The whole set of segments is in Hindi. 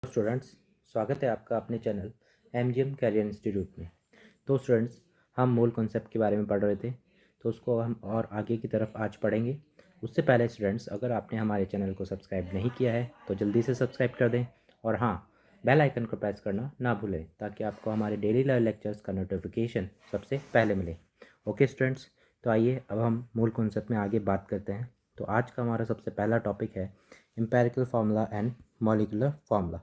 स्टूडेंट्स, स्वागत है आपका अपने चैनल एमजीएम कैरियर इंस्टीट्यूट में। तो स्टूडेंट्स, हम मूल कॉन्सेप्ट के बारे में पढ़ रहे थे, तो उसको हम और आगे की तरफ आज पढ़ेंगे। उससे पहले स्टूडेंट्स, अगर आपने हमारे चैनल को सब्सक्राइब नहीं किया है तो जल्दी से सब्सक्राइब कर दें और हाँ, बेल आइकन को प्रेस करना ना भूलें ताकि आपको हमारे डेली लाइव लेक्चर्स का नोटिफिकेशन सबसे पहले मिले। ओके स्टूडेंट्स, तो आइए अब हम मूल कॉन्सेप्ट में आगे बात करते हैं। तो आज का हमारा सबसे पहला टॉपिक है empirical formula and molecular formula.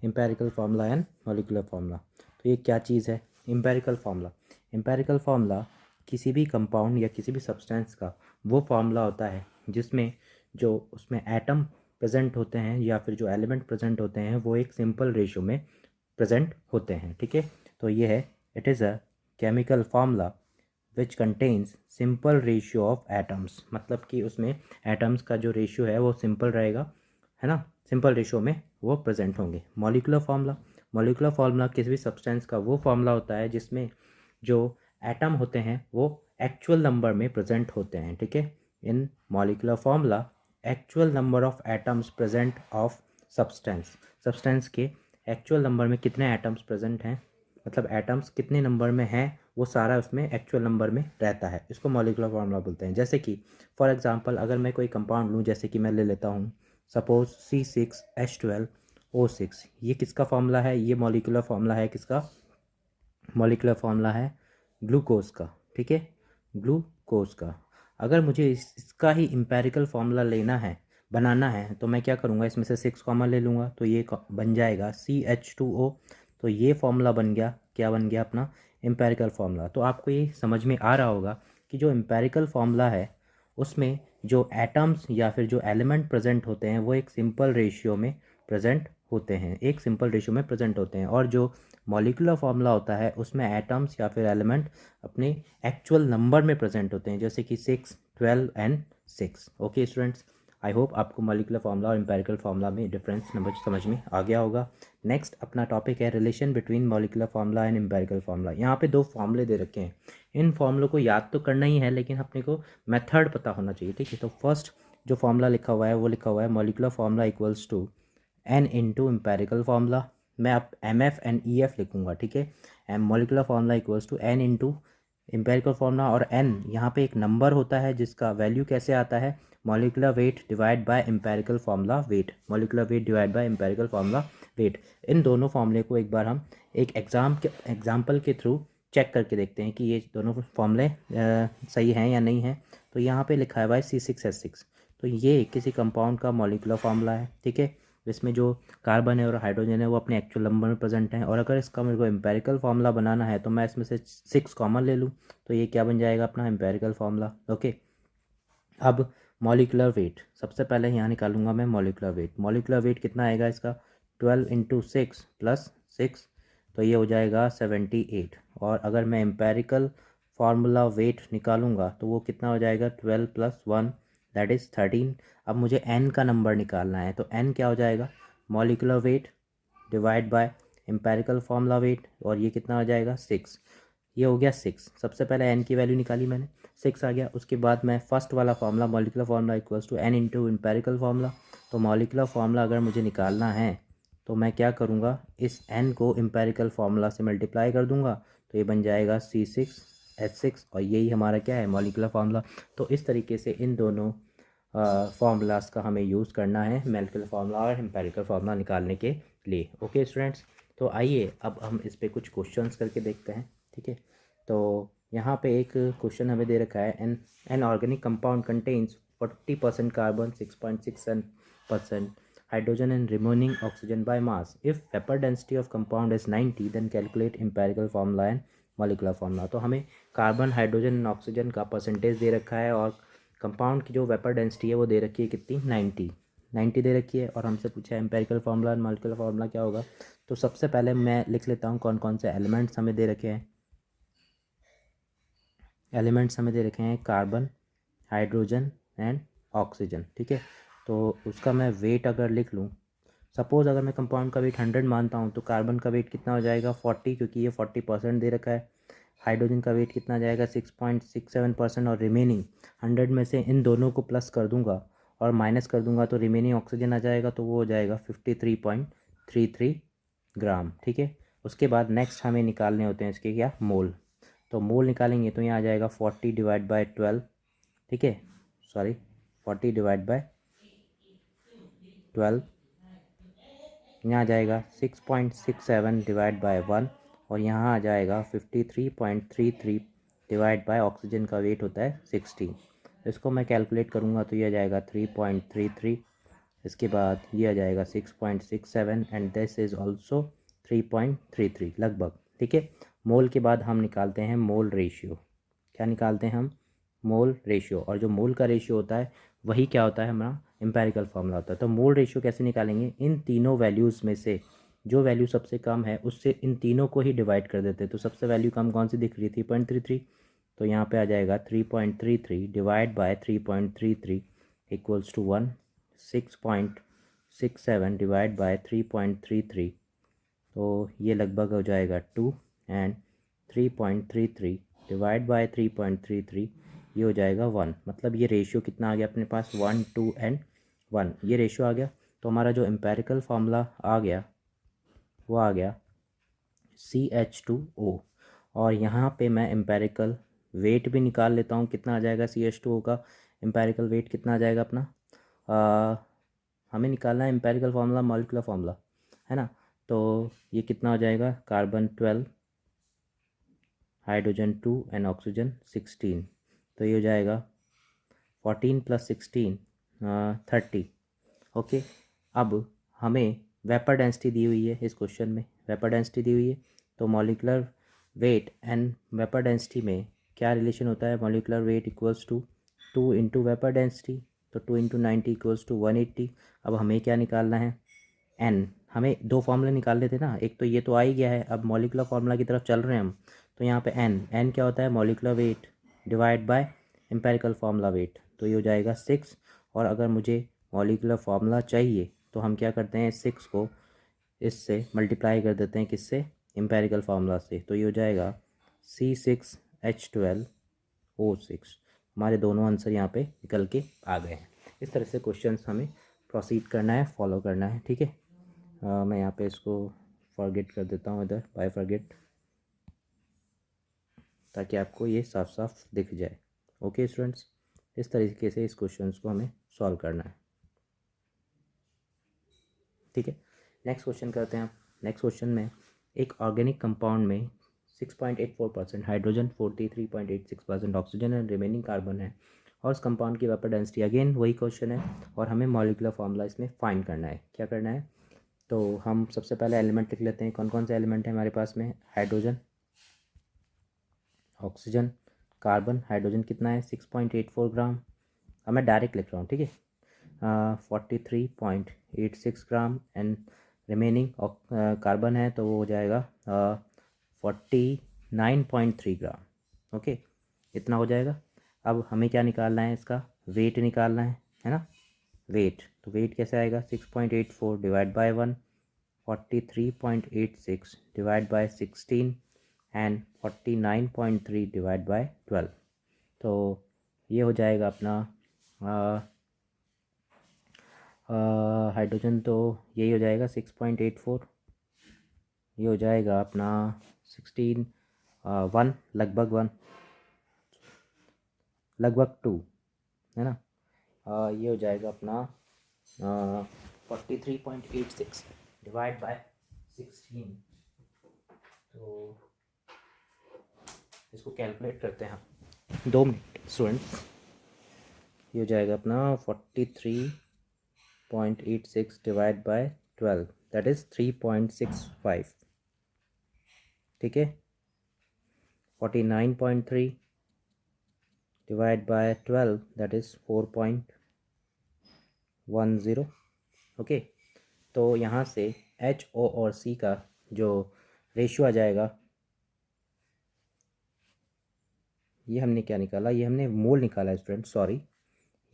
Empirical formula and molecular formula, तो ये क्या चीज़ है? एम्पिरिकल फार्मूला, एम्पिरिकल फार्मूला किसी भी कंपाउंड या किसी भी सब्सटेंस का वो फार्मूला होता है जिसमें जो उसमें एटम प्रेजेंट होते हैं या फिर जो एलिमेंट प्रेजेंट होते हैं वो एक सिंपल रेशियो में प्रेजेंट होते हैं। ठीक है, तो ये है, it is a chemical formula which contains simple ratio of atoms. मतलब कि उसमें एटम्स का जो रेशियो है वो सिंपल रहेगा, है ना, सिंपल रेशियो में वो प्रेजेंट होंगे। मॉलिक्यूलर फार्मूला, मॉलिक्यूलर फार्मूला किसी भी सब्सटेंस का वो फार्मूला होता है जिसमें जो एटम होते हैं वो एक्चुअल नंबर में प्रेजेंट होते हैं। ठीक है, in molecular formula actual number of atoms present of substance, substance के एक्चुअल नंबर में कितने एटम्स प्रेजेंट हैं, मतलब एटम्स कितने नंबर में हैं, वो सारा उसमें एक्चुअल नंबर में रहता है। इसको मॉलिक्यूलर फार्मूला बोलते हैं। जैसे कि फॉर एग्जांपल अगर मैं कोई कंपाउंड लूँ, जैसे कि मैं ले लेता हूँ सपोज C6H12O6, ये किसका फार्मूला है? ये मॉलिक्यूलर फार्मूला है किसका? मॉलिक्यूलर फार्मूला है ग्लूकोज का। ठीक है, ग्लूकोज का। अगर मुझे इसका ही एम्पिरिकल फार्मूला लेना है, बनाना है, तो मैं क्या करूँगा, इसमें से 6 कॉमन ले लूँगा तो ये बन जाएगा CH2O। तो ये फार्मूला बन गया, क्या बन गया अपना? Empirical formula. तो आपको ये समझ में आ रहा होगा कि जो एम्पिरिकल फार्मूला है उसमें जो एटम्स या फिर जो एलिमेंट प्रेजेंट होते हैं वो एक सिंपल रेशियो में प्रेजेंट होते हैं, एक सिंपल रेशियो में प्रेजेंट होते हैं। और जो मॉलिक्यूलर फार्मूला होता है उसमें एटम्स या फिर एलिमेंट अपने एक्चुअल नंबर में प्रेजेंट होते हैं, जैसे कि 6, 12 and 6। Okay students, I hope आपको मॉलिक्यूलर फार्मूला और एम्पिरिकल फार्मूला में डिफरेंस समझ में आ गया होगा। नेक्स्ट अपना टॉपिक है relation between molecular formula and empirical formula. यहाँ पे 2 फार्मूले दे रखे हैं, इन फार्मूलों को याद तो करना ही है लेकिन अपने को मेथड पता होना चाहिए। ठीक है, तो फर्स्ट जो फार्मूला लिखा हुआ है वो लिखा हुआ है molecular formula equals to n into empirical formula. मैं अब MF एंड EF लिखूंगा। ठीक है, M molecular formula equals to n into empirical formula, और एन यहाँ पे एक नंबर होता है जिसका वैल्यू कैसे आता है? Molecular weight divide by empirical formula weight, molecular weight divide by empirical formula weight. इन दोनों फार्मूले को एक बार हम एक एग्जाम्पल के थ्रू चेक करके देखते हैं कि ये दोनों फार्मूले सही हैं या नहीं हैं। तो यहाँ पे लिखा है भाई C6H6, तो ये किसी कंपाउंड का मॉलिक्यूलर फार्मूला है। ठीक है, इसमें जो कार्बन है और हाइड्रोजन है वो अपने एक्चुअल नंबर में प्रेजेंट हैं। और अगर इसका मेरे को एम्पेरिकल फार्मूला बनाना है तो मैं इसमें से 6 कॉमन ले लूँ, तो ये क्या बन जाएगा अपना? Empirical formula. ओके, अब मॉलिक्यूलर वेट, सबसे पहले यहाँ निकालूंगा मैं मॉलिक्यूलर वेट। मॉलिक्यूलर वेट कितना आएगा इसका? 12 इंटू 6 प्लस 6, तो ये हो जाएगा 78। और अगर मैं एम्पेरिकल फार्मूला वेट निकालूंगा तो वो कितना हो जाएगा? 12 प्लस 1 दैट इज़ 13। अब मुझे n का नंबर निकालना है, तो n क्या हो जाएगा? Molecular weight divide by empirical formula wait, और ये कितना हो जाएगा? 6। ये हो गया 6। सबसे पहले n की वैल्यू निकाली मैंने, 6 आ गया। उसके बाद मैं फर्स्ट वाला formula molecular formula equals to n into empirical formula. तो मॉलिक्यूलर फार्मूला अगर मुझे निकालना है तो मैं क्या करूँगा, इस n को एम्पेरिकल फार्मूला से मल्टीप्लाई कर दूंगा, तो ये बन जाएगा C6H6, और यही हमारा क्या है? Molecular formula. तो इस तरीके से इन दोनों फार्मूलाज का हमें यूज़ करना है मॉलिक्यूलर फार्मूला और एम्पेरिकल फार्मूला निकालने के लिए। ओके स्टूडेंट्स, तो आइए अब हम इस पे कुछ क्वेश्चंस करके देखते हैं। ठीक है, तो यहाँ पे एक क्वेश्चन हमें दे रखा है, an organic compound contains 40% carbon, 6.67% hydrogen and remaining oxygen by mass. If vapour density of compound is 90 then calculate empirical formula and molecular formula. तो हमें कार्बन, हाइड्रोजन एंड ऑक्सीजन का परसेंटेज दे रखा है और कंपाउंड की जो वेपर डेंसिटी है वो दे रखी है कितनी? 90 दे रखी है, और हमसे पूछा है empirical formula and molecular formula क्या होगा। तो सबसे पहले मैं लिख लेता हूँ कौन कौन से एलिमेंट्स हमें दे रखे हैं। एलिमेंट्स हमें दे रखे हैं कार्बन, हाइड्रोजन एंड ऑक्सीजन। ठीक है, तो उसका मैं वेट अगर लिख लूँ, सपोज़ अगर मैं कंपाउंड का वेट 100 मानता हूँ तो कार्बन का वेट कितना हो जाएगा? 40, क्योंकि ये 40% दे रखा है। हाइड्रोजन का वेट कितना जाएगा? 6.67%, और रिमेनिंग 100 में से इन दोनों को प्लस कर दूंगा और माइनस कर दूंगा तो रिमेनिंग ऑक्सीजन आ जाएगा, तो वो हो जाएगा 53.3 33 ग्राम, ठीक है। उसके बाद नेक्स्ट हमें निकालने होते हैं इसके क्या, मोल। तो मोल निकालेंगे तो यहाँ आ जाएगा 40 डिवाइड बाय 12, ठीक है, सॉरी 40 डिवाइड बाय 12, यहाँ आ जाएगा 6.67 डिवाइड बाय 1, और यहाँ आ जाएगा 53.33 डिवाइड बाय ऑक्सीजन का वेट होता है 16। इसको मैं कैलकुलेट करूँगा तो ये आ जाएगा 3.33, इसके बाद ये आ जाएगा 6.67 एंड दिस इज़ ऑल्सो 3.33 लगभग, ठीक है। मोल के बाद हम निकालते हैं मोल रेशियो। क्या निकालते हैं हम, मोल रेशियो। और जो मोल का रेशियो होता है वही क्या होता है, हमारा एम्पेरिकल फार्मूला होता है। तो मोल रेशियो कैसे निकालेंगे, इन तीनों वैल्यूज़ में से जो वैल्यू सबसे कम है उससे इन तीनों को ही डिवाइड कर देते हैं। तो सबसे वैल्यू कम कौन सी दिख रही है, 3.33, तो यहाँ पे आ जाएगा 3.33 divide by 3.33 equals to 1, 6.67 divide by 3.33, तो ये लगभग हो जाएगा 2, एंड 3.33 डिवाइड बाय 3.33 ये हो जाएगा 1। मतलब ये रेशियो कितना आ गया अपने पास, 1, 2 एंड 1, ये रेशियो आ गया। तो हमारा जो एम्पेरिकल फार्मूला आ गया वो आ गया CH2O। और यहाँ पे मैं एम्पेरिकल वेट भी निकाल लेता हूँ, कितना आ जाएगा CH2O का एम्पेरिकल वेट कितना आ जाएगा अपना, हमें निकालना है एम्पेरिकल फार्मूला मॉलिक्यूलर फार्मूला, है ना। तो ये कितना हो जाएगा, कार्बन 12, हाइड्रोजन 2 एंड ऑक्सीजन 16, तो ये हो जाएगा 14 + 16 30, ओके। अब हमें वेपर डेंसिटी दी हुई है इस क्वेश्चन में, वेपर डेंसिटी दी हुई है। तो molecular weight and vapour density में क्या रिलेशन होता है, molecular weight equals to 2 into vapour density, तो 2 इंटू 90 इक्वल्स टू 180। अब हमें क्या निकालना है, एन। हमें दो फार्मूले निकालने थे ना, एक तो ये तो आ ही गया है, अब मॉलिक्यूलर फार्मूला की तरफ चल रहे हैं हम। तो यहाँ पे एन क्या होता है, molecular weight divide by empirical formula wait, तो ये हो जाएगा 6। और अगर मुझे मॉलिक्यूलर फार्मूला चाहिए तो हम क्या करते हैं, 6 को इससे मल्टीप्लाई कर देते हैं, किससे, एम्पेरिकल फार्मूला से, तो ये हो जाएगा C6H12O6। हमारे दोनों आंसर यहाँ पे निकल के आ गए हैं। इस तरह से क्वेश्चंस हमें प्रोसीड करना है, फॉलो करना है, ठीक है। मैं यहाँ पे इसको फॉरगेट कर देता हूँ इधर, बाय फॉरगेट, ताकि आपको ये साफ साफ दिख जाए। ओके स्टूडेंट्स, इस तरीके से इस क्वेश्चंस को हमें सॉल्व करना है, ठीक है। नेक्स्ट क्वेश्चन करते हैं। नेक्स्ट क्वेश्चन में एक ऑर्गेनिक कंपाउंड में 6.84% hydrogen, 43.86% oxygen and remaining carbon है, और उस कंपाउंड की वेपर डेंसिटी, अगेन वही क्वेश्चन है, और हमें मॉलिक्यूलर फार्मूला इसमें फाइंड करना है। क्या करना है, तो हम सबसे पहले एलिमेंट लिख लेते हैं। कौन कौन से एलिमेंट है हमारे पास में, हाइड्रोजन, ऑक्सीजन, कार्बन। हाइड्रोजन कितना है, 6.84 ग्राम, अब मैं डायरेक्ट लिख रहा हूँ, ठीक है। 43.86 ग्राम एंड रिमेनिंग कार्बन है तो वो हो जाएगा 49.3 ग्राम, ओके, इतना हो जाएगा। अब हमें क्या निकालना है, इसका वेट निकालना है ना। वेट, तो वेट कैसे आएगा, 6.84 divide by 1, 43.86 divide by 16 and 49.3 divide by 12, तो ये हो जाएगा अपना हाइड्रोजन, तो यही हो जाएगा 6.84, ये हो जाएगा अपना 16, 1 लगभग 1 लगभग 2, है ना। ये हो जाएगा अपना 43.86 डिवाइड बाय 16, तो इसको कैलकुलेट करते हैं हम, 2 मिनट स्टूडेंट्स। ये हो जाएगा अपना 43.86 डिवाइड बाय 12, दैट इज़ 3.65, ठीक है। 49.3 divide by 12, that is 4.10, okay. तो यहाँ से HO और C का जो रेशियो आ जाएगा, ये हमने क्या निकाला, ये हमने मोल निकाला है स्टूडेंट, सॉरी,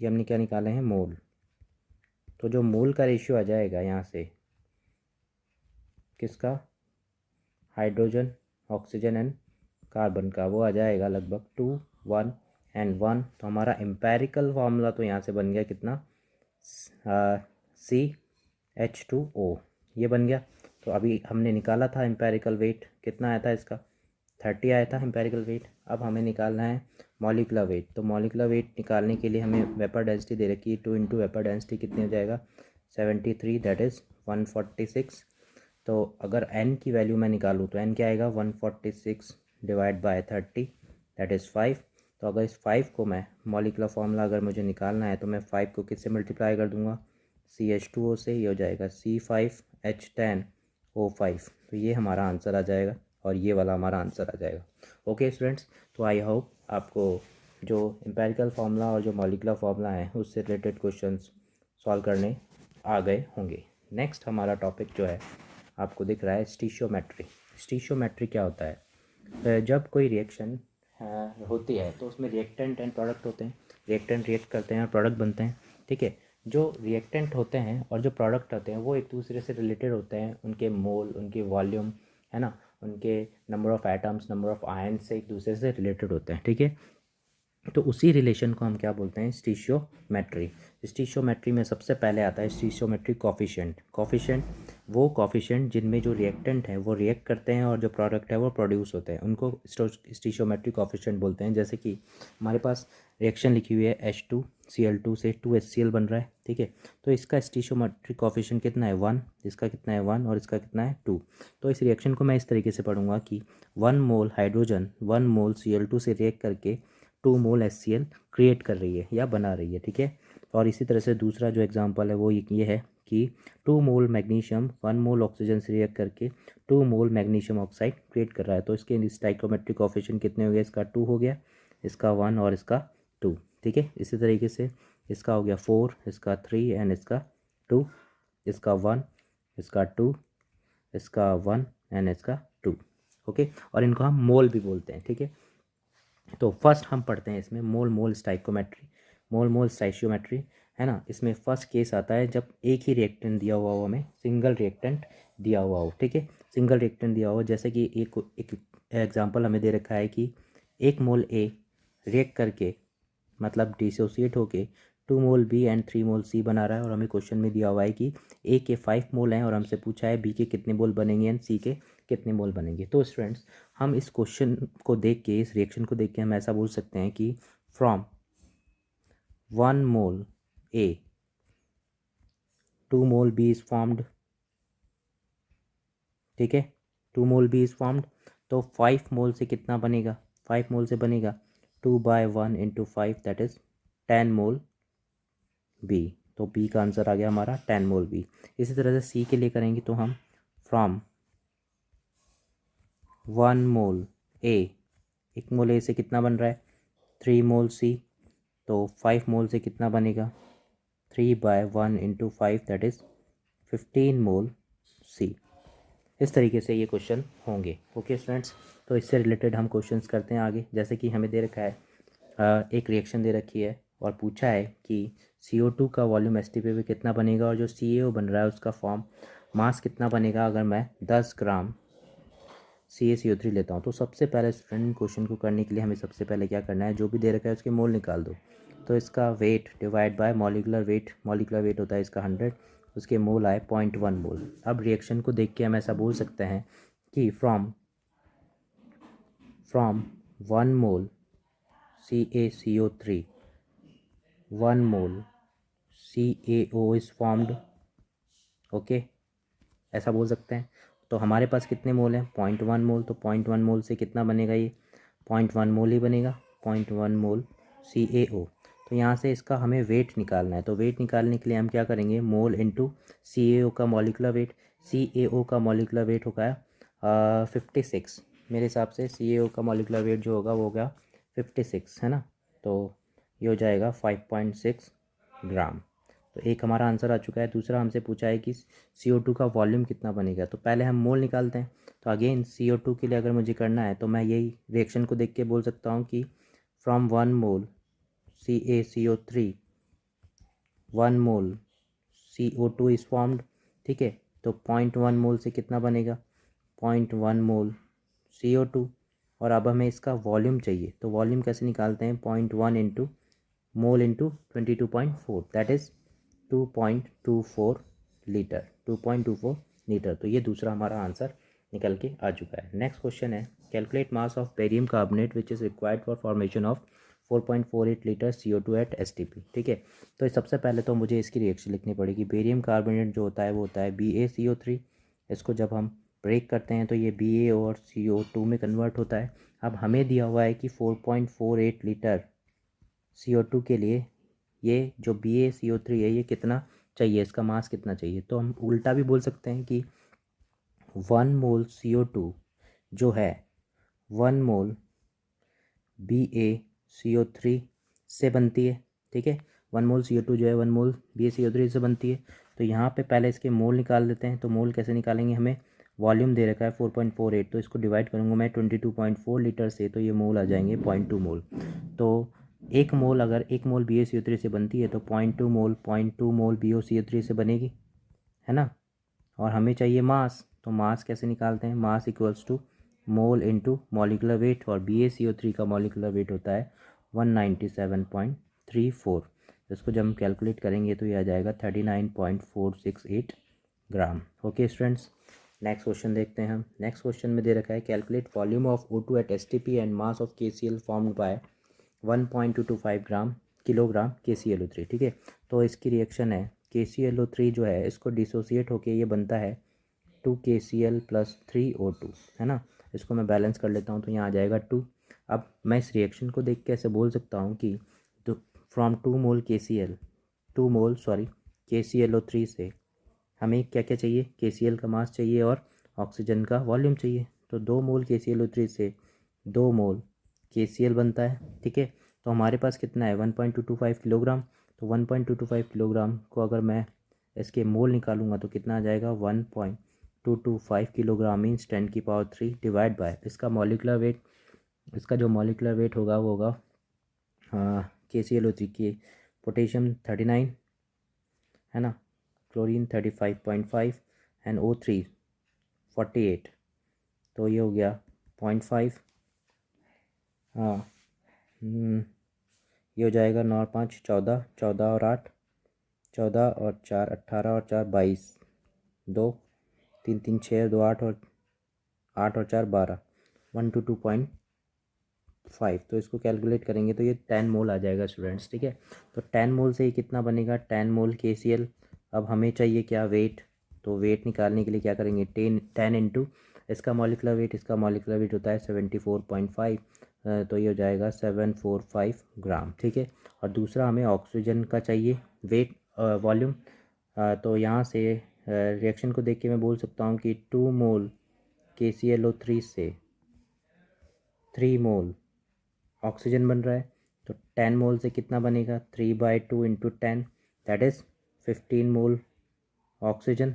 ये हमने क्या निकाले हैं, मोल। तो जो मोल का रेशियो आ जाएगा यहाँ से, किसका, हाइड्रोजन, ऑक्सीजन एंड कार्बन का, वो आ जाएगा लगभग 2, 1 एंड 1। तो हमारा एम्पेरिकल फार्मूला तो यहाँ से बन गया कितना, CH2O, ये बन गया। तो अभी हमने निकाला था एम्पेरिकल वेट, कितना आया था इसका, 30 आया था एम्पेरिकल वेट। अब हमें निकालना है मॉलिकुलर वेट। तो मॉलिकुलर वेट निकालने के लिए हमें वेपर डेंसिटी दे रखी है, 2 इंटू वेपर डेंसिटी कितनी हो जाएगा, 73, दैट इज़ 146। तो अगर n की वैल्यू मैं निकालूँ तो n क्या आएगा, 146 डिवाइड बाय 30 दैट इज़ 5। तो अगर इस 5 को मैं मॉलिकुलर फॉर्मूला अगर मुझे निकालना है तो मैं 5 को किससे मल्टीप्लाई कर दूंगा, CH2O से। ये हो जाएगा C5H10O5। तो ये हमारा आंसर आ जाएगा और ये वाला हमारा आंसर आ जाएगा। ओके स्टूडेंट्स, तो आई होप आपको जो एम्पेरिकल फार्मूला और जो मॉलिकुलर फार्मूला है उससे रिलेटेड क्वेश्चंस सॉल्व करने आ गए होंगे। नेक्स्ट हमारा टॉपिक जो है आपको दिख रहा है स्टीशियोमेट्री। स्टीशियोमेट्री क्या होता है, जब कोई रिएक्शन होती है तो उसमें रिएक्टेंट एंड प्रोडक्ट होते हैं। रिएक्टेंट रिएक्ट करते हैं और प्रोडक्ट बनते हैं, ठीक है। जो रिएक्टेंट होते हैं और जो प्रोडक्ट होते हैं वो एक दूसरे से रिलेटेड होते हैं, उनके मोल, उनके वॉल्यूम, है ना, उनके number of atoms, number of ions से एक दूसरे से रिलेटेड होते हैं, ठीक है। तो उसी रिलेशन को हम क्या बोलते हैं, स्टीशियोमेट्री। स्टीशियोमेट्री में सबसे पहले आता है स्टीशियोमेट्री कॉफिशिएंट। कॉफिशिएंट वो कॉफिशिएंट जिनमें जो रिएक्टेंट है वो रिएक्ट करते हैं और जो प्रोडक्ट है वो प्रोड्यूस होते हैं, उनको स्टीशियोमेट्री कॉफिशिएंट बोलते हैं। जैसे कि हमारे पास रिएक्शन लिखी हुई है H2Cl2 से 2HCl बन रहा है, ठीक है। तो इसका स्टीशियोमेट्री कॉफिशिएंट कितना है, 1, इसका कितना है 1 और इसका कितना है 2। तो इस रिएक्शन को मैं इस तरीके से पढ़ूंगा कि 1 मोल हाइड्रोजन 1 मोल Cl2 से रिएक्ट करके 2 मोल HCl क्रिएट कर रही है या बना रही है, ठीक है। और इसी तरह से दूसरा जो एग्जांपल है वो ये है कि 2 मोल मैग्नीशियम 1 मोल ऑक्सीजन से रिएक्ट करके 2 मोल मैग्नीशियम ऑक्साइड क्रिएट कर रहा है। तो इसके स्टाइकोमेट्रिक कोएफिशिएंट कितने हो गए, इसका 2 हो गया, इसका 1 और इसका 2, ठीक है। इसी तरीके से इसका हो गया 4, इसका 3 एंड इसका 2, इसका 1, इसका 2, इसका 1 एंड इसका 2, ओके। और इनको हम मोल भी बोलते हैं, ठीक है। तो फर्स्ट हम पढ़ते हैं इसमें मोल मोल स्टाइकोमेट्री, मोल मोल स्टाइशियोमेट्री, है ना। इसमें फर्स्ट केस आता है जब एक ही रिएक्टेंट दिया हुआ हो, हमें सिंगल रिएक्टेंट दिया हुआ हो, ठीक है। सिंगल रिएक्टेंट दिया हो, जैसे कि एक एग्जांपल हमें दे रखा है कि 1 मोल ए रिएक्ट करके मतलब डिसोसिएट होके 2 मोल बी एंड 3 मोल सी बना रहा है। और हमें क्वेश्चन में दिया हुआ है कि ए के 5 मोल हैं और हमसे पूछा है बी के कितने मोल बनेंगे एंड सी के कितने मोल बनेंगे। तो स्टूडेंट्स, हम इस क्वेश्चन को देख के, इस रिएक्शन को देख के हम ऐसा बोल सकते हैं कि from 1 mole A 2 mole B is formed, ठीक है। 2 मोल बी इज फॉर्म्ड। तो 5 मोल से कितना बनेगा, 5 मोल से बनेगा 2/1 into 5 that is 10 mole B. तो बी का आंसर आ गया हमारा 10 मोल बी। इसी तरह से सी के लिए करेंगे तो हम फ्रॉम 1 मोल ए, 1 मोल ए से कितना बन रहा है 3 मोल सी। तो 5 मोल से कितना बनेगा 3/1 इंटू 5 दैट इज़ 15 मोल सी। इस तरीके से ये क्वेश्चन होंगे, ओके स्टूडेंट्स। तो इससे रिलेटेड हम क्वेश्चंस करते हैं आगे। जैसे कि हमें दे रखा है एक रिएक्शन दे रखी है और पूछा है कि CO2 का वॉल्यूम STP पे कितना बनेगा और जो CaO बन रहा है उसका फॉर्म मास कितना बनेगा अगर मैं 10 ग्राम CaCO3 लेता हूँ। तो सबसे पहले स्टूडेंट क्वेश्चन को करने के लिए हमें सबसे पहले क्या करना है, जो भी दे रखा है उसके मोल निकाल दो। तो इसका wait divide bye molecular weight, molecular weight होता है इसका 100, उसके मोल आए 0.1 मोल। अब रिएक्शन को देख के हम ऐसा बोल सकते हैं कि from 1 mole CaCO3 1 mole CaO is formed, okay, ऐसा बोल सकते हैं। तो हमारे पास कितने मोल हैं 0.1 मोल। तो 0.1 मोल से कितना बनेगा, ये 0.1 मोल ही बनेगा, 0.1 मोल CaO। तो यहाँ से इसका हमें वेट निकालना है। तो वेट निकालने के लिए हम क्या करेंगे, मोल इंटू CaO का मॉलिकुलर वेट। CaO का मॉलिकुलर वेट होगा 56, मेरे हिसाब से CaO का मॉलिकुलर वेट जो होगा वो होगा 56, है ना। तो ये हो जाएगा 5.6 ग्राम। तो एक हमारा आंसर आ चुका है। दूसरा हमसे पूछा है कि CO2 का वॉल्यूम कितना बनेगा। तो पहले हम मोल निकालते हैं। तो अगेन CO2 के लिए अगर मुझे करना है तो मैं यही रिएक्शन को देख के बोल सकता हूँ कि from 1 mole CaCO3 1 mole CO2 is formed, ठीक है। तो 0.1 मोल से कितना बनेगा 0.1 मोल CO2। और अब हमें इसका वॉल्यूम चाहिए। तो वॉल्यूम कैसे निकालते हैं, 0.1 into mole into 22.4 that is 2.24 litre, 2.24 litre. तो ये दूसरा हमारा आंसर निकल के आ चुका है। नेक्स्ट क्वेश्चन है calculate mass of barium carbonate which is required for formation of 4.48 litre CO2 at STP। ठीक है, तो सबसे पहले तो मुझे इसकी रिएक्शन लिखनी पड़ेगी। बेरियम कार्बोनेट जो होता है वो होता है BaCO3। इसको जब हम ब्रेक करते हैं तो ये Ba और CO2 में कन्वर्ट होता है। अब हमें दिया हुआ है कि 4.48 लीटर CO2 के लिए ये जो BaCO3 है ये कितना चाहिए, इसका मास कितना चाहिए। तो हम उल्टा भी बोल सकते हैं कि 1 मोल CO2 जो है 1 मोल BaCO3 से बनती है। ठीक है, 1 मोल CO2 जो है 1 मोल BaCO3 से बनती है। तो यहाँ पे पहले इसके मोल निकाल लेते हैं। तो मोल कैसे निकालेंगे, हमें वॉल्यूम दे रखा है 4.48, तो इसको डिवाइड करूँगा मैं 22.4 लीटर से, तो ये मोल आ जाएंगे 0.2 मोल। तो एक मोल अगर 1 मोल BaCO3 से बनती है तो 0.2 मोल BaCO3 से बनेगी, है ना। और हमें चाहिए मास, तो मास कैसे निकालते हैं, mass equals to mole into molecular weight, और BaCO3 का मॉलिक्यूलर वेट होता है 197.34। इसको जब हम कैलकुलेट करेंगे तो ये आ जाएगा 39.468 gram. Okay students, next question देखते हैं हम। नेक्स्ट क्वेश्चन में दे रखा है calculate volume of O2 at STP and mass of KCl formed by 1.225 kilogram KClO3। ठीक है, तो इसकी रिएक्शन है KClO3 जो है इसको डिसोसिएट होके ये बनता है 2KCl प्लस 3O2, है ना। इसको मैं बैलेंस कर लेता हूँ तो यहाँ आ जाएगा 2। अब मैं इस रिएक्शन को देख के ऐसे बोल सकता हूँ कि तो फ्रॉम 2 मोल KClO3 से हमें क्या क्या चाहिए, KCl का मास चाहिए और ऑक्सीजन का वॉल्यूम चाहिए। तो 2 मोल KClO3 से 2 मोल KCl बनता है। ठीक है, तो हमारे पास कितना है 1.225 किलोग्राम। तो 1.225 किलोग्राम को अगर मैं इसके मोल निकालूंगा तो कितना आ जाएगा 1.225 किलोग्राम मीन्स 10⁻³ डिवाइड बाय इसका मॉलिक्यूलर वेट। इसका जो मॉलिक्यूलर वेट होगा वो होगा KClO3 के पोटेशियम 39, है ना, क्लोरीन 35.5 एंड O3 48। तो ये हो गया 0.5। हाँ, ये हो जाएगा 9 और 5 14, 14 और 8 14 और 4 18 और 4 22, 2 3 3 6 2 8 और 4 12, 122.5। तो इसको कैलकुलेट करेंगे तो ये 10 मोल आ जाएगा स्टूडेंट्स। ठीक है, तो 10 मोल से ये कितना बनेगा 10 मोल KCl। अब हमें चाहिए क्या, वेट। तो वेट निकालने के लिए क्या करेंगे 10 इंटू इसका मॉलिक्यूलर वेट। इसका मॉलिक्यूलर वेट होता है 74.5, तो ये हो जाएगा 745 ग्राम। ठीक है, और दूसरा हमें ऑक्सीजन का चाहिए वेट वॉल्यूम। तो यहाँ से रिएक्शन को देख के मैं बोल सकता हूँ कि 2 मोल KClO3 से 3 मोल ऑक्सीजन बन रहा है। तो 10 मोल से कितना बनेगा 3/2 into 10 that is 15 mole oxygen.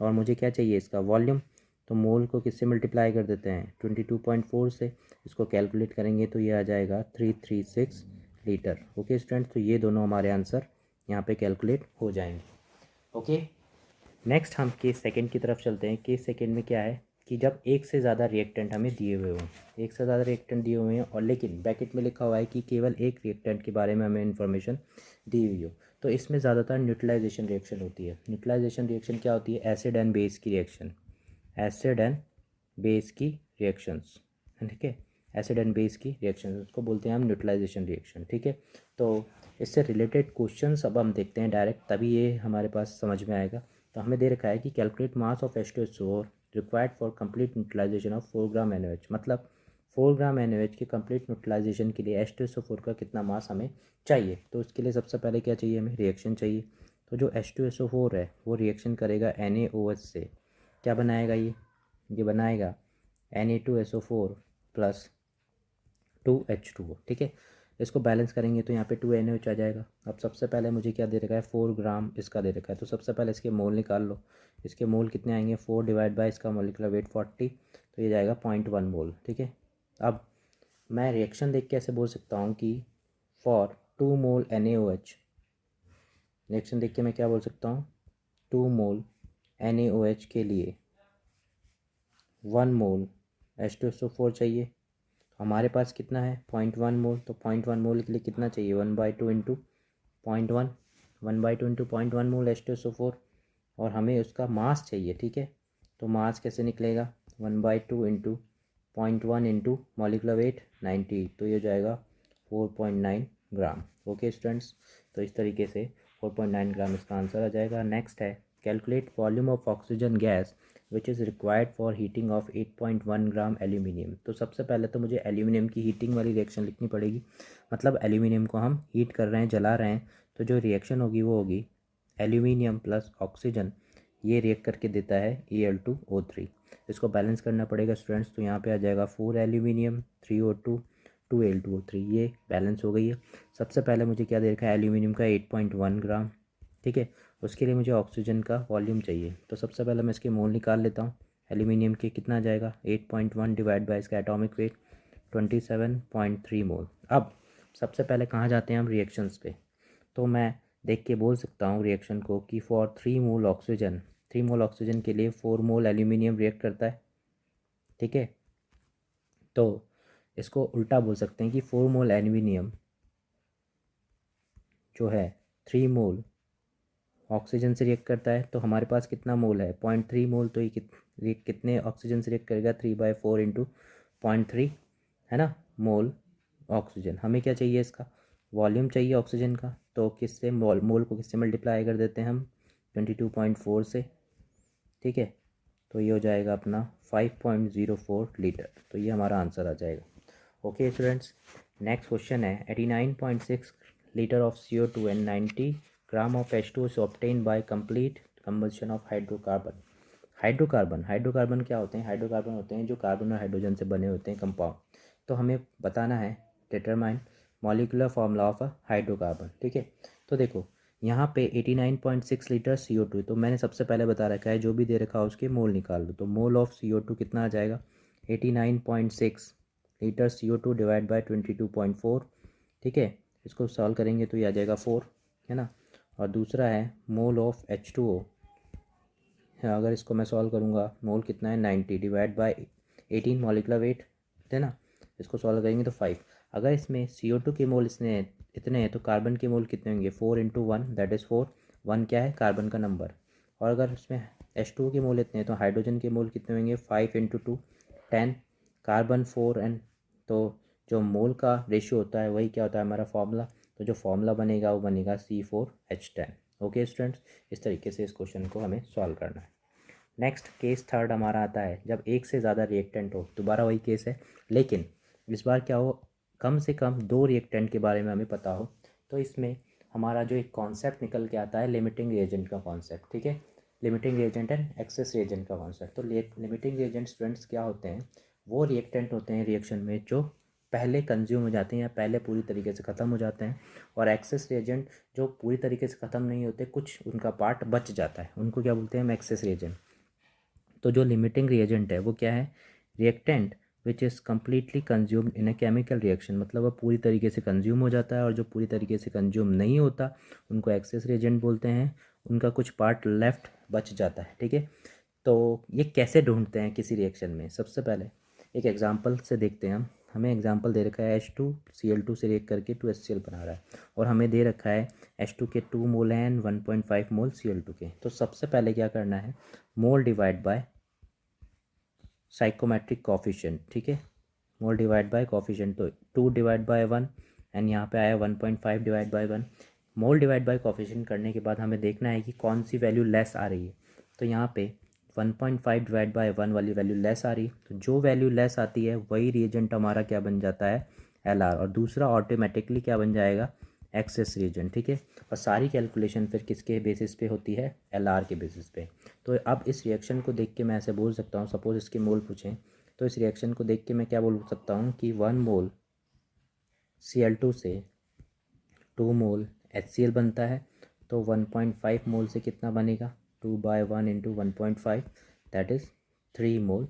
और मुझे क्या चाहिए इसका वॉल्यूम। तो मोल को किससे मल्टीप्लाई कर देते हैं 22.4 से। इसको कैलकुलेट करेंगे तो ये आ जाएगा 336 लीटर। ओके स्टूडेंट, तो ये दोनों हमारे आंसर यहाँ पे कैलकुलेट हो जाएंगे। ओके, नेक्स्ट हम केस सेकंड की तरफ चलते हैं। केस सेकंड में क्या है कि जब एक से ज़्यादा रिएक्टेंट हमें दिए हुए हों, एक से ज़्यादा रिएक्टेंट दिए हुए हैं और लेकिन ब्रैकेट में लिखा हुआ है कि केवल एक रिएक्टेंट के बारे में हमें इन्फॉर्मेशन दी हुई हो, तो इसमें ज़्यादातर न्यूट्रलाइजेशन रिएक्शन होती है। न्यूट्रलाइजेशन रिएक्शन क्या होती है, एसिड एंड बेस की रिएक्शन, एसिड एंड बेस की रिएक्शंस। ठीक है, एसिड एंड बेस की रिएक्शन उसको बोलते हैं हम न्यूट्रलाइजेशन रिएक्शन। ठीक है, तो इससे रिलेटेड क्वेश्चंस अब हम देखते हैं डायरेक्ट, तभी ये हमारे पास समझ में आएगा। तो हमें दे रखा है कि calculate mass of H2SO4 required for complete neutralisation of 4 gram NaOH। मतलब 4 ग्राम NaOH के कंप्लीट न्यूट्रलाइजेशन के लिए H2SO4 का कितना मास हमें चाहिए। तो उसके लिए सबसे पहले क्या चाहिए, हमें रिएक्शन चाहिए। तो जो H2SO4 है वो रिएक्शन करेगा NaOH से, क्या बनाएगा ये बनाएगा Na2SO4 प्लस 2H2O। ठीक है, इसको बैलेंस करेंगे तो यहाँ पे 2NaOH आ जाएगा। अब सबसे पहले मुझे क्या दे रखा है 4 ग्राम इसका दे रखा है, तो सबसे पहले इसके मोल निकाल लो। इसके मोल कितने आएंगे 4 डिवाइड बाय इसका मॉलिक्यूलर वेट 40, तो ये जाएगा 0.1 मोल। ठीक है, अब मैं रिएक्शन देख के ऐसे बोल सकता हूँ कि फॉर 2 मोल NaOH, रिएक्शन देख के मैं क्या बोल सकता हूँ 2 मोल NaOH के लिए 1 मोल H2SO4 चाहिए। तो हमारे पास कितना है 0.1 मोल, तो 0.1 मोल के लिए कितना चाहिए 1/2 इंटू 0.1, 1/2 इंटू 0.1 मोल H2SO4, और हमें उसका मास चाहिए। ठीक है, तो मास कैसे निकलेगा, 1/2 इंटू 0.1 इंटू मॉलिकुलर वेट 90, तो ये हो जाएगा 4.9 ग्राम। ओके स्टूडेंट्स, तो इस तरीके से 4.9 ग्राम इसका आंसर आ जाएगा। नेक्स्ट है calculate volume of oxygen gas which is required for heating of 8.1 gram aluminium. तो सबसे पहले तो मुझे एल्यूमिनियम की हीटिंग वाली रिएक्शन लिखनी पड़ेगी, मतलब एल्यूमिनियम को हम हीट कर रहे हैं, जला रहे हैं, तो जो रिएक्शन होगी वो होगी एल्यूमिनियम प्लस ऑक्सीजन, ये रिएक्ट करके देता है Al2O3। इसको बैलेंस करना पड़ेगा स्टूडेंट्स, तो यहाँ पे आ जाएगा 4 एल्यूमिनियम 3O2 2 Al2O3, ये बैलेंस हो गई है। सबसे पहले मुझे क्या दे रखा है, एल्यूमिनियम का 8.1 ग्राम, ठीक है। उसके लिए मुझे ऑक्सीजन का वॉल्यूम चाहिए, तो सबसे पहले मैं इसके मोल निकाल लेता हूँ। एल्यूमिनियम के कितना आ जाएगा, 8.1 डिवाइड बाय इसका एटॉमिक वेट 27.3 मोल। अब सबसे पहले कहाँ जाते हैं हम, रिएक्शंस पे। तो मैं देख के बोल सकता हूँ रिएक्शन को कि for 3 mole oxygen, 3 mole oxygen के लिए 4 मोल एल्यूमिनियम रिएक्ट करता है, ठीक है। तो इसको उल्टा बोल सकते हैं कि 4 मोल एल्यूमिनियम जो है 3 मोल ऑक्सीजन से रिएक्ट करता है, तो हमारे पास कितना मोल है, 0.3 मोल, तो ये कितने ऑक्सीजन से रिएक्ट करेगा, 3/4 इंटू 0.3, है ना, मोल ऑक्सीजन। हमें क्या चाहिए, इसका वॉल्यूम चाहिए ऑक्सीजन का, तो किससे मोल को किससे मल्टीप्लाई कर देते हैं हम, 22.4 से, ठीक है। तो ये हो जाएगा अपना 5.04 लीटर, तो ये हमारा आंसर आ जाएगा। ओके स्टूडेंट्स, नेक्स्ट क्वेश्चन है 89.6 litre of CO2 and 90 gram of H2 is obtain bye complete combustion of hydrocarbon. Hydrocarbon क्या होते हैं, हाइड्रोकार्बन होते हैं जो कार्बन और हाइड्रोजन से बने होते हैं कंपाउंड। तो हमें बताना है determine molecular formula of a hydrocarbon, ठीक है। तो देखो यहाँ पे 89.6 लीटर CO2, तो मैंने सबसे पहले बता रखा है जो भी दे रखा है उसके मोल निकाल दो, तो मोल ऑफ CO2 कितना आ जाएगा, 89.6 लीटर CO2 डिवाइड बाय 22.4, ठीक है। इसको सॉल्व करेंगे तो ये आ जाएगा 4, है ना। और दूसरा है मोल ऑफ H2O, अगर इसको मैं सॉल्व करूँगा, मोल कितना है 90 डिवाइड बाय 18 मॉलिकुलर वेट, है ना। इसको सॉल्व करेंगे तो 5। अगर इसमें CO2 के मोल इतने हैं तो कार्बन के मोल कितने होंगे, 4 इंटू 1 दैट इज़ 4, 1 क्या है, कार्बन का नंबर। और अगर इसमें H2O के मोल इतने हैं तो हाइड्रोजन के मोल कितने होंगे, 5 इंटू 2 10, कार्बन 4 एंड, तो जो मोल का रेशियो होता है वही क्या होता है हमारा फॉर्मूला, तो जो फॉर्मूला बनेगा वो बनेगा C4H10। ओके स्टूडेंट्स, इस तरीके से इस क्वेश्चन को हमें सॉल्व करना है। नेक्स्ट केस थर्ड हमारा आता है जब एक से ज़्यादा रिएक्टेंट हो, दोबारा वही केस है, लेकिन इस बार क्या हो, कम से कम 2 रिएक्टेंट के बारे में हमें पता हो। तो इसमें हमारा जो एक कॉन्सेप्ट निकल के आता है लिमिटिंग रिएजेंट का कॉन्सेप्ट, ठीक है। Limiting reagent and access reagent का कॉन्सेप्ट। तो लिमिटिंग रिएजेंट स्टूडेंट्स क्या होते हैं, वो रिएक्टेंट होते हैं रिएक्शन में जो पहले कंज्यूम हो जाते हैं या पहले पूरी तरीके से ख़त्म हो जाते हैं, और एक्सेस रिएजेंट जो पूरी तरीके से ख़त्म नहीं होते, कुछ उनका पार्ट बच जाता है, उनको क्या बोलते हैं हम, एक्सेस रिएजेंट। तो जो लिमिटिंग रिएजेंट है वो क्या है, reactant which is completely consumed in a chemical reaction, मतलब वह पूरी तरीके से कंज्यूम हो जाता है, और जो पूरी तरीके से कंज्यूम नहीं होता उनको एक्सेस रिएजेंट बोलते हैं, उनका कुछ पार्ट लेफ्ट बच जाता है, ठीक है। तो ये कैसे ढूंढते हैं किसी रिएक्शन में, सबसे पहले एक एग्जांपल से देखते हैं हम। हमें एग्जांपल दे रखा है H2Cl2 से रिएक्ट करके 2HCl बना रहा है, और हमें दे रखा है H2 के 2 मोल हैं एंड 1.5 मोल Cl2 के। तो सबसे पहले क्या करना है, mole divide by psychometric coefficient, ठीक है, मोल डिवाइड बाय कॉफिशिएंट, तो 2 डिवाइड बाय 1 एंड यहाँ पे आया 1.5 divide by 1। Mole divide bye coefficient करने के बाद हमें देखना है कि कौन सी वैल्यू लेस आ रही है, तो यहाँ पे 1.5 डिवाइड बाय 1 वाली वैल्यू लेस आ रही है, तो जो वैल्यू लेस आती है वही रिएजेंट हमारा क्या बन जाता है, LR, और दूसरा ऑटोमेटिकली क्या बन जाएगा, एक्सेस रिएजेंट, ठीक है। और सारी कैलकुलेशन फिर किसके बेसिस पे होती है, LR के बेसिस पे। तो अब इस रिएक्शन को देख के मैं ऐसे बोल सकता हूँ, सपोज इसके मोल पूछें, तो इस रिएक्शन को देख के मैं क्या बोल सकता हूँ कि 1 मोल Cl2 से 2 मोल HCl बनता है, तो 1.5 मोल से कितना बनेगा, 2/1 into 1.5 that is 3 mole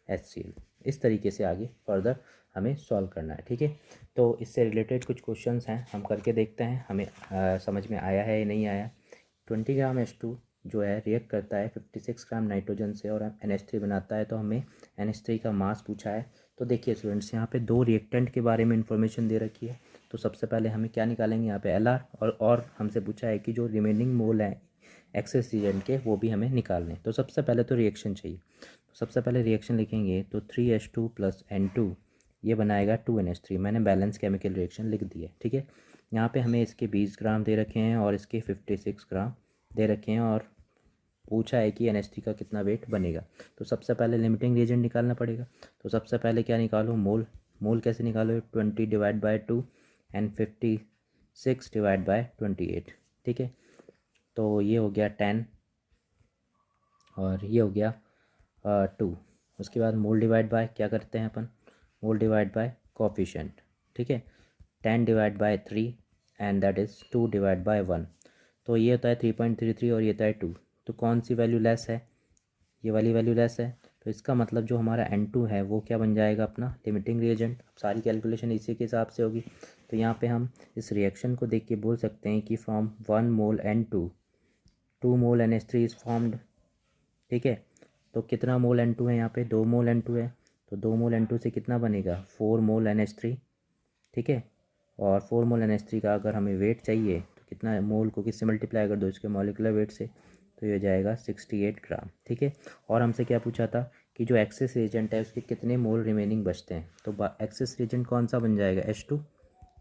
HCl। इस तरीके से आगे फर्दर हमें सॉल्व करना है, ठीक है। तो इससे रिलेटेड कुछ क्वेश्चंस हैं, हम करके देखते हैं हमें समझ में आया है या नहीं आया। 20 ग्राम H2 जो है रिएक्ट करता है 56 ग्राम नाइट्रोजन से और NH3 बनाता है, तो हमें NH3 का मास पूछा है। तो देखिए स्टूडेंट्स, यहाँ पे 2 रिएक्टेंट के बारे में इंफॉर्मेशन दे रखी है, तो सबसे पहले हमें क्या निकालेंगे यहाँ पे LR, और हमसे पूछा है कि जो रिमेनिंग मोल है एक्सेस रिएजेंट के वो भी हमें निकालने। तो सबसे पहले तो रिएक्शन चाहिए। तो सबसे पहले रिएक्शन लिखेंगे तो 3H2 + N2 ये बनाएगा 2NH3। मैंने बैलेंस केमिकल रिएक्शन लिख दी है, ठीक है। यहाँ पे हमें इसके 20 ग्राम दे रखे हैं और इसके 56 ग्राम दे रखे हैं और पूछा है कि NH3 का कितना वेट बनेगा। तो सबसे पहले लिमिटिंग रिएजेंट निकालना पड़ेगा। तो सबसे पहले क्या निकालो, मोल। मोल कैसे निकालो, 20 / 2 एंड 56 / 28, ठीक है। तो ये हो गया 10 और ये हो गया 2। उसके बाद मोल डिवाइड बाय क्या करते हैं अपन, मोल डिवाइड बाय कोफिशिएंट, ठीक है। 10 / 3 एंड दैट इज़ 2 / 1। तो ये होता है 3.33 और ये होता है 2। तो कौन सी वैल्यू लेस है, ये वाली वैल्यू लेस है। तो इसका मतलब जो हमारा N2 है वो क्या बन जाएगा, अपना लिमिटिंग रिएजेंट। अब सारी कैलकुलेशन इसी के हिसाब से होगी। तो यहाँ पे हम इस रिएक्शन को देख के बोल सकते हैं कि from 1 mole N2 2 mole NH3 is formed, ठीक है। तो कितना मोल N2 है यहाँ पे, 2 मोल N2 है। तो 2 मोल N2 से कितना बनेगा, 4 मोल NH3, ठीक है। और 4 मोल NH3 का अगर हमें वेट चाहिए तो कितना, मोल को किससे मल्टीप्लाई कर दो, इसके मॉलिक्यूलर वेट से, तो ये हो जाएगा 68 ग्राम, ठीक है। और हमसे क्या पूछा था कि जो एक्सेस रिएजेंट है उसके कितने मोल रिमेनिंग बचते हैं। तो एक्सेस रिएजेंट कौन सा बन जाएगा, H2,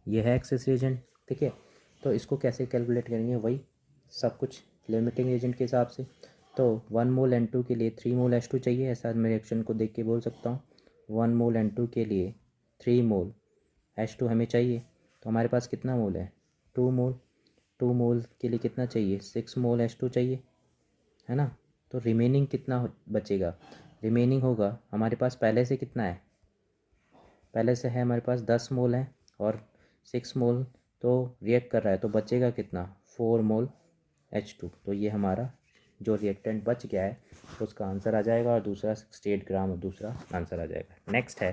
ये है एक्सेस रिएजेंट, ठीक है। तो इसको कैसे कैलकुलेट करेंगे, वही सब कुछ लिमिटिंग रिएजेंट के हिसाब से। तो 1 मोल N2 के लिए 3 मोल H2 चाहिए, ऐसा मैं रिएक्शन को देख के बोल सकता हूँ। 1 मोल N2 के लिए 3 मोल H2 हमें चाहिए। तो हमारे पास कितना मोल है, 2 मोल। 2 मोल के लिए कितना चाहिए, 6 मोल H2 चाहिए, है ना। तो रिमेनिंग कितना बचेगा, रिमेनिंग होगा हमारे पास पहले से कितना है, पहले से है हमारे पास 10 मोल है और 6 मोल तो रिएक्ट कर रहा है, तो बचेगा कितना, 4 मोल H2। तो ये हमारा जो रिएक्टेंट बच गया है उसका आंसर आ जाएगा और दूसरा 68 ग्राम और दूसरा आंसर आ जाएगा। नेक्स्ट है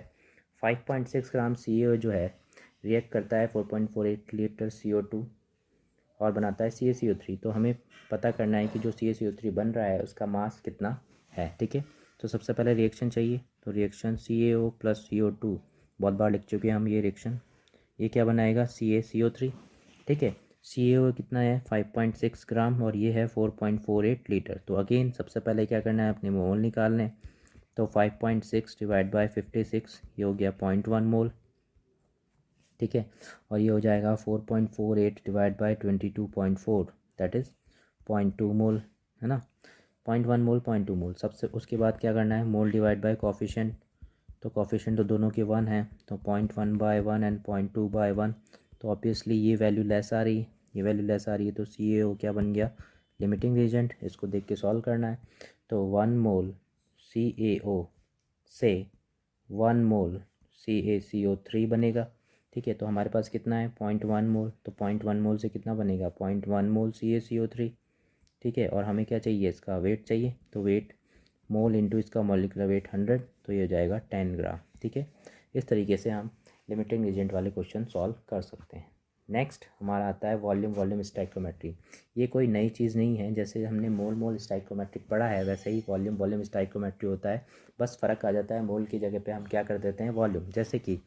5.6 ग्राम CaO जो है रिएक्ट करता है 4.48 लीटर CO2 और बनाता है CaCO3। तो हमें पता करना है कि जो CaCO3 बन रहा है उसका मास कितना है, ठीक है। तो सबसे पहले रिएक्शन चाहिए। तो रिएक्शन CaO + CO2 बहुत बार लिख चुके हैं हम ये रिएक्शन। ये क्या बनाएगा, CaCO3, ठीक है। CaO कितना है 5.6 ग्राम और ये है 4.48 लीटर। तो अगेन सबसे पहले क्या करना है, अपने मोल निकालने हैं। तो 5.6 / 56 ये हो गया 0.1 मोल, ठीक है। और ये हो जाएगा 4.48 / 22.4 दैट इज़ 0.2 मोल, है ना। 0.1 मोल 0.2 मोल। सबसे उसके बाद क्या करना है, मोल डिवाइड बाय कोफिशिएंट। तो कोफिशिएंट तो दोनों के 1 है, तो 0.1/1 एंड 0.2/1। तो ऑब्वियसली ये वैल्यू लेस आ रही है, ये वैल्यू लेस आ रही है। तो CaO क्या बन गया, लिमिटिंग रिएजेंट। इसको देख के सॉल्व करना है। तो 1 मोल CaO से 1 मोल CaCO3 बनेगा, ठीक है। तो हमारे पास कितना है, 0.1 मोल। तो 0.1 मोल से कितना बनेगा, 0.1 मोल CaCO3, ठीक है। और हमें क्या चाहिए, इसका वेट चाहिए। तो वेट मोल इंटू इसका मॉलिक्यूलर वेट 100, तो ये हो जाएगा 10 ग्राम, ठीक है। इस तरीके से हम लिमिटिंग रिएजेंट वाले क्वेश्चन सॉल्व कर सकते हैं। नेक्स्ट हमारा आता है वॉल्यूम स्टाइकोमेट्री। ये कोई नई चीज़ नहीं है, जैसे हमने मोल स्टाइकोमेट्रिक पढ़ा है वैसे ही वॉल्यूम स्टाइकोमेट्री होता है। बस फ़र्क आ जाता है, मोल की जगह पे हम क्या कर देते हैं, वॉल्यूम। जैसे कि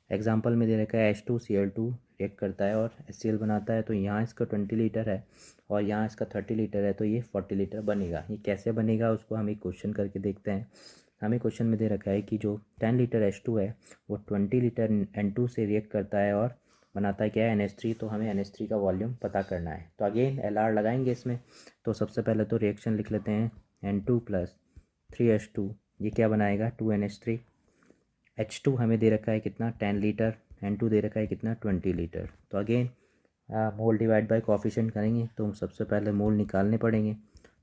एग्जांपल में दे रखा है H2Cl2 रिएक्ट करता है और HCl बनाता है। तो यहाँ इसका 20 लीटर है और यहाँ इसका 30 लीटर है, तो ये 40 लीटर बनेगा। ये कैसे बनेगा उसको हम एक क्वेश्चन करके देखते हैं। हमें क्वेश्चन में दे रखा है कि जो 10 लीटर H2 है वो 20 लीटर N2 से रिएक्ट करता है और बनाता है क्या है, NH3। तो हमें NH3 का वॉल्यूम पता करना है। तो अगेन LR लगाएंगे इसमें। तो सबसे पहले तो रिएक्शन लिख लेते हैं, N2 + 3H2 ये क्या बनाएगा, 2NH3। H2 हमें दे रखा है कितना, 10 लीटर। N2 दे रखा है कितना, 20 लीटर। तो अगेन मोल डिवाइड बाय कोफिशिएंट करेंगे। तो हम सबसे पहले मोल निकालने पड़ेंगे।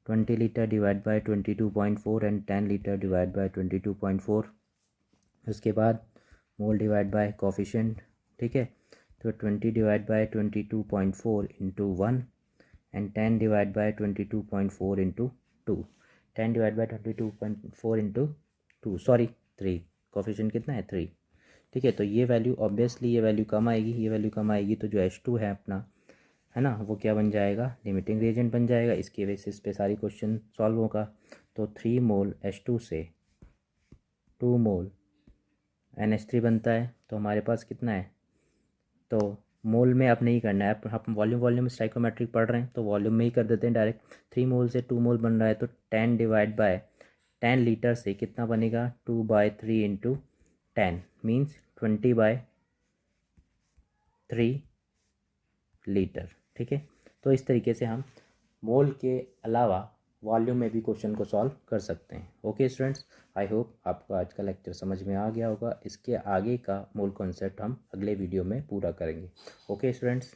20 litre divide by 22.4 and 10 litre divide by 22.4। उसके बाद मोल डिवाइड बाय कोफिशिएंट, ठीक है। तो 20 divide by 22.4 into 1 and 10 divide by 22.4 into 2। 10 divide by 22.4 into 2, sorry 3। Coefficient कितना है, 3, ठीक है। तो ये वैल्यू ऑब्वियसली ये वैल्यू कम आएगी, ये वैल्यू कम आएगी। तो जो H2 है अपना, है ना, वो क्या बन जाएगा, लिमिटिंग रिएजेंट बन जाएगा। इसके बेसिस पे सारी क्वेश्चन सॉल्व होगा। तो 3 मोल H2 से 2 मोल NH3 बनता है। तो हमारे पास कितना है, तो मोल में अब नहीं करना है, हम वॉल्यूम स्टाइकोमेट्रिक पढ़ रहे हैं तो वॉल्यूम में ही कर देते हैं डायरेक्ट। 3 मोल से 2 मोल बन रहा है तो 10 डिवाइड बाय 10 लीटर से कितना बनेगा, 2/3 इंटू 10 मीन्स 20/3 लीटर। ठीक है, तो इस तरीके से हम मोल के अलावा वॉल्यूम में भी क्वेश्चन को सॉल्व कर सकते हैं। ओके स्टूडेंट्स, आई होप आपको आज का लेक्चर समझ में आ गया होगा। इसके आगे का मूल कॉन्सेप्ट हम अगले वीडियो में पूरा करेंगे। Okay students.